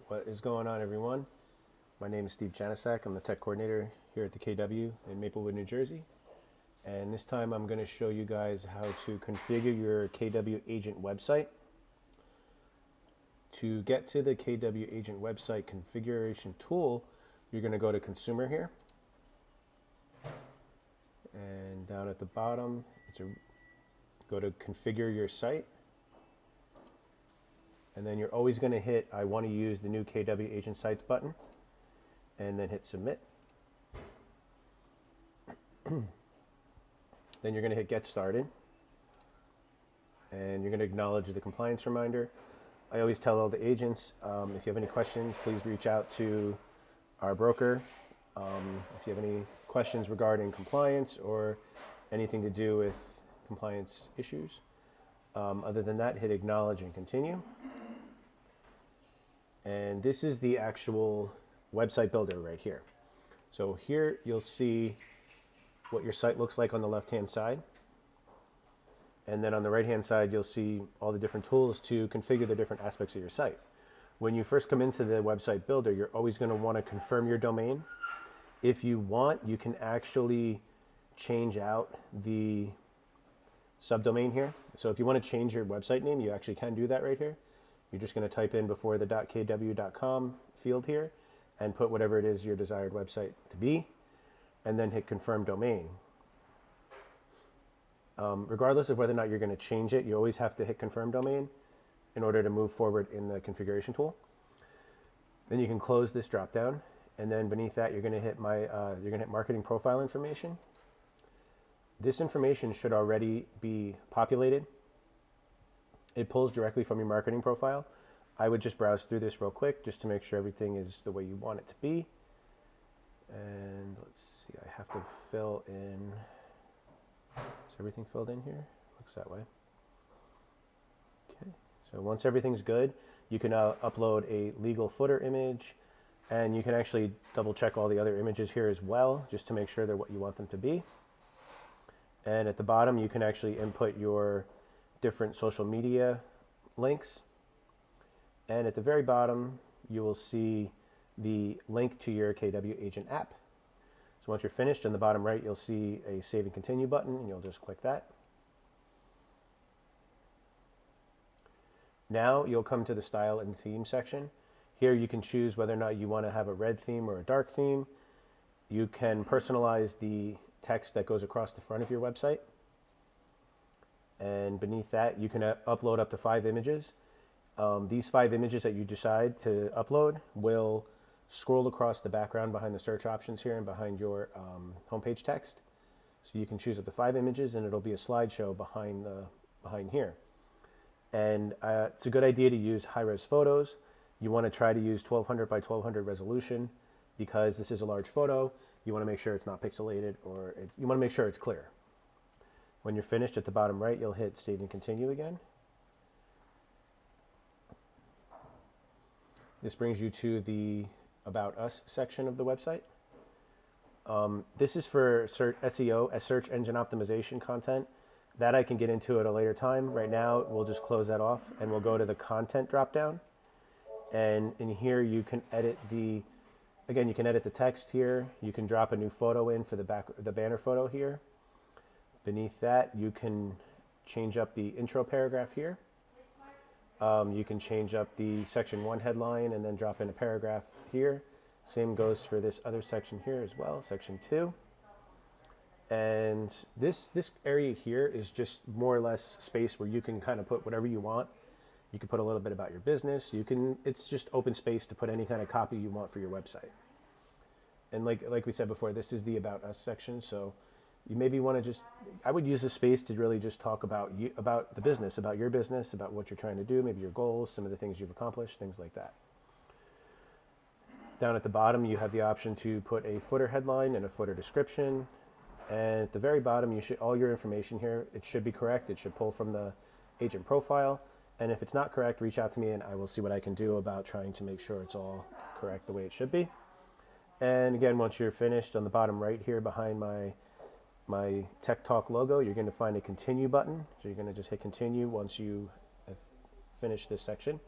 What is going on, everyone? My name is Steve Janasak. I'm the tech coordinator here at the KW in Maplewood, New Jersey. And this time I'm going to show you guys how to configure your KW agent website. To get to the KW agent website configuration tool, you're going to go to Consumer here. And down at the bottom, go to Configure Your Site. And then you're always going to hit I want to use the new KW Agent Sites button, and then hit Submit. Then you're going to hit Get Started, and you're going to acknowledge the compliance reminder. I always tell all the agents, if you have any questions, please reach out to our broker. If you have any questions regarding compliance or anything to do with compliance issues. Other than that, hit Acknowledge and Continue. And this is the actual website builder right here. So here you'll see what your site looks like on the left-hand side. And then on the right-hand side, you'll see all the different tools to configure the different aspects of your site. When you first come into the website builder, you're always going to want to confirm your domain. If you want, you can actually change out the subdomain here. So if you want to change your website name, you actually can do that right here. You're just going to type in before the .kw.com field here and put whatever it is your desired website to be, and then hit confirm domain. Regardless of whether or not you're going to change it, you always have to hit confirm domain in order to move forward in the configuration tool. Then you can close this drop down, and then beneath that you're going to hit marketing profile information. This information should already be populated. It pulls directly from your marketing profile. I would just browse through this real quick just to make sure everything is the way you want it to be. And let's see, I have to fill in. Is everything filled in here? Looks that way. Okay, so once everything's good, you can upload a legal footer image, and you can actually double check all the other images here as well, just to make sure they're what you want them to be. And at the bottom, you can actually input your different social media links. And at the very bottom, you will see the link to your KW Agent app. So once you're finished, on the bottom right, you'll see a Save and Continue button, and you'll just click that. Now you'll come to the Style and Theme section. Here you can choose whether or not you want to have a red theme or a dark theme. You can personalize the text that goes across the front of your website. And beneath that, you can upload up to 5 images. These 5 images that you decide to upload will scroll across the background behind the search options here and behind your homepage text. So you can choose up to 5 images, and it'll be a slideshow behind here. And it's a good idea to use high-res photos. You want to try to use 1200 by 1200 resolution because this is a large photo. You want to make sure it's not pixelated, or you want to make sure it's clear. When you're finished, at the bottom right, you'll hit Save and Continue again. This brings you to the About Us section of the website. This is for SEO, as search engine optimization content. That I can get into at a later time. Right now, we'll just close that off, and we'll go to the Content dropdown. And in here, you can edit you can edit the text here. You can drop a new photo in for the banner photo here. Beneath that, you can change up the intro paragraph here. You can change up the section 1 headline and then drop in a paragraph here. Same goes for this other section here as well, section 2. And this area here is just more or less space where you can kind of put whatever you want. You can put a little bit about your business. It's just open space to put any kind of copy you want for your website. And like we said before, this is the About Us section, so you maybe want to I would use this space to really just talk about the business, about your business, about what you're trying to do, maybe your goals, some of the things you've accomplished, things like that. Down at the bottom, you have the option to put a footer headline and a footer description. And at the very bottom, all your information here, it should be correct. It should pull from the agent profile. And if it's not correct, reach out to me and I will see what I can do about trying to make sure it's all correct the way it should be. And again, once you're finished, on the bottom right here behind my Tech Talk logo, you're going to find a continue button. So you're going to just hit continue once you have finished this section.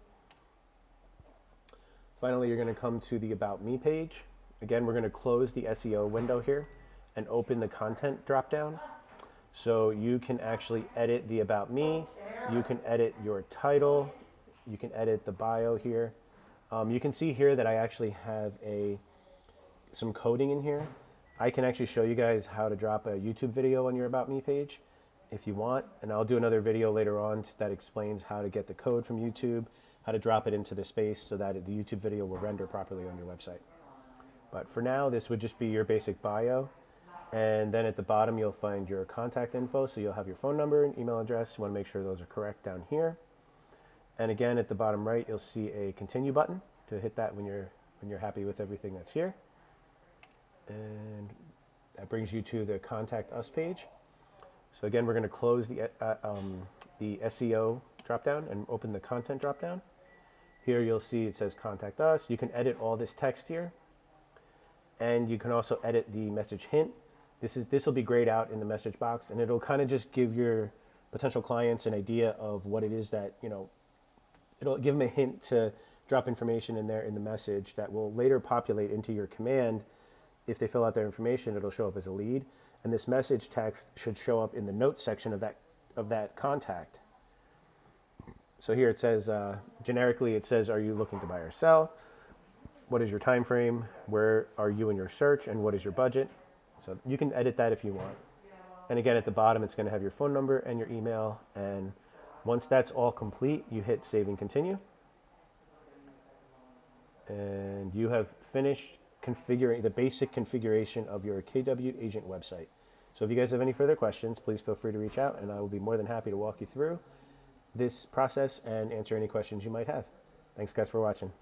Finally, you're going to come to the About Me page. Again, we're going to close the SEO window here and open the content dropdown. So you can actually edit the About Me. You can edit your title. You can edit the bio here. You can see here that I actually have some coding in here. I can actually show you guys how to drop a YouTube video on your About Me page if you want. And I'll do another video later on that explains how to get the code from YouTube, how to drop it into the space so that the YouTube video will render properly on your website. But for now, this would just be your basic bio. And then at the bottom, you'll find your contact info. So you'll have your phone number and email address. You want to make sure those are correct down here. And again, at the bottom right, you'll see a continue button to hit that when you're happy with everything that's here. And that brings you to the Contact Us page. So again, we're going to close the SEO dropdown and open the content dropdown. Here you'll see it says Contact Us. You can edit all this text here. And you can also edit the message hint. This will be grayed out in the message box, and it'll kind of just give your potential clients an idea of what it is that, it'll give them a hint to drop information in there in the message that will later populate into your command. If they fill out their information, it'll show up as a lead. And this message text should show up in the notes section of that contact. So here it says, generically it says, are you looking to buy or sell? What is your time frame? Where are you in your search? And what is your budget? So you can edit that if you want. And again, at the bottom, it's going to have your phone number and your email. And once that's all complete, you hit save and continue. And you have finished configuring the basic configuration of your KW Agent website. So if you guys have any further questions, please feel free to reach out, and I will be more than happy to walk you through this process and answer any questions you might have. Thanks, guys, for watching.